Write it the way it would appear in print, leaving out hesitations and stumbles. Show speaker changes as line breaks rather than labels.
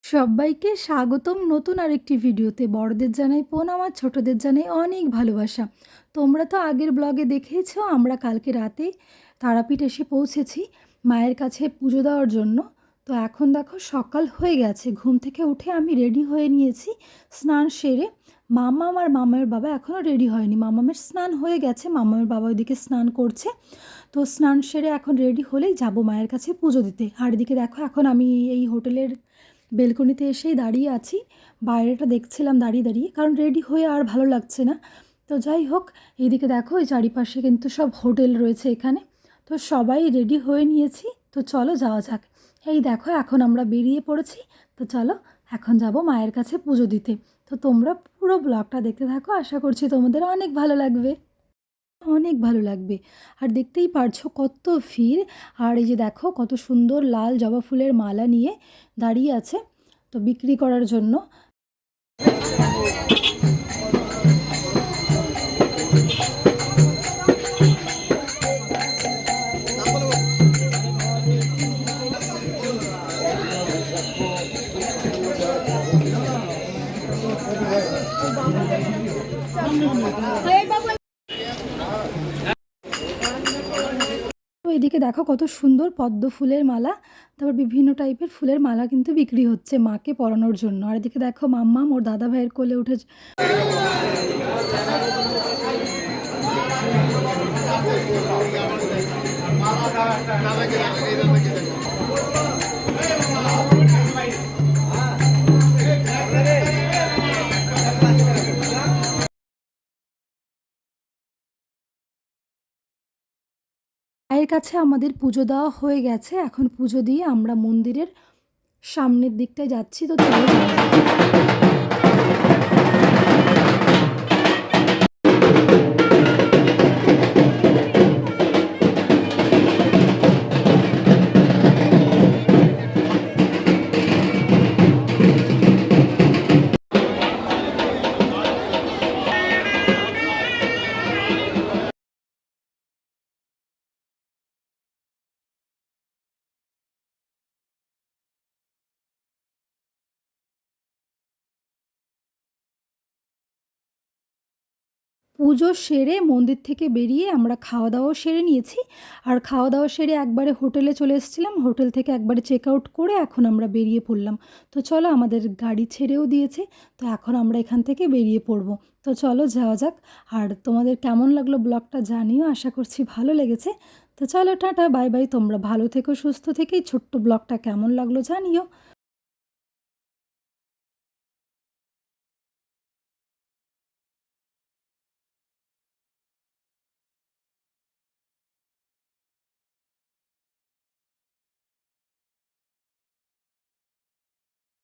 সবাইকে স্বাগতম নতুন আরেকটি ভিডিওতে। বড়দের জানাই প্রণাম আর ছোটদের জানাই অনেক ভালোবাসা। তোমরা তো আগের ব্লগে দেখেইছো আমরা কালকে রাতে তারাপীঠ এসে পৌঁছেছি মায়ের কাছে পুজো দেওয়ার জন্য। তো এখন দেখো সকাল হয়ে গেছে, ঘুম থেকে উঠে আমি রেডি হয়ে নিয়েছি স্নান সেরে। মামাম আর মামার বাবা এখনও রেডি হয়নি, মামামের স্নান হয়ে গেছে, মামামের বাবা ওইদিকে স্নান করছে। তো স্নান সেরে এখন রেডি হলেই যাব মায়ের কাছে পুজো দিতে। আর এদিকে দেখো এখন আমি এই হোটেলের বেলকনিতে এসেই দাঁড়িয়ে আছি, বাইরেটা দেখছিলাম দাঁড়িয়ে দাঁড়িয়ে, কারণ রেডি হয়ে আর ভালো লাগছে না। তো যাই হোক, এইদিকে দেখো এই চারিপাশে কিন্তু সব হোটেল রয়েছে এখানে। তো সবাই রেডি হয়ে নিয়েছি, তো চলো যাওয়া যাক। এই দেখো এখন আমরা বেরিয়ে পড়েছি। তো চলো এখন যাব মায়ের কাছে পুজো দিতে। তো তোমরা পুরো ব্লগটা দেখতে থাকো, আশা করছি তোমাদের অনেক ভালো লাগবে, অনেক ভালো লাগবে। আর দেখতেই পারছো কত ভিড়। আর এই যে দেখো কত সুন্দর লাল জবা ফুলের মালা নিয়ে দাঁড়িয়ে আছে তো বিক্রি করার জন্য। তো এদিকে দেখো কত সুন্দর পদ্ম ফুলের মালা, তারপর বিভিন্ন টাইপের ফুলের মালা কিন্তু বিক্রি হচ্ছে মাকে পরানোর জন্য। আর এদিকে দেখো মাম্মাম ওর দাদা ভাইয়ের কোলে উঠেছে। মায়ের কাছে আমাদের পুজো দেওয়া হয়ে গেছে, এখন পুজো দিয়ে আমরা মন্দিরের সামনের দিকটায় যাচ্ছি। তো চলো যাওয়া যাক। পুজো সেরে মন্দির থেকে বেরিয়ে আমরা খাওয়া দাওয়াও সেরে নিয়েছি। আর খাওয়া দাওয়া সেরে একবারে হোটেলে চলে এসেছিলাম, হোটেল থেকে একবারে চেক আউট করে এখন আমরা বেরিয়ে পড়লাম। তো চলো আমাদের গাড়ি ছেড়েও দিয়েছে, তো এখন আমরা এখান থেকে বেরিয়ে পড়ব। তো চলো যাওয়া যাক। আর তোমাদের কেমন লাগলো ব্লগটা জানিও, আশা করছি ভালো লেগেছে। তো চলো টাটা বাই বাই, তোমরা ভালো থেকো সুস্থ থেকেই ছোট্ট ব্লগটা কেমন লাগলো জানিও।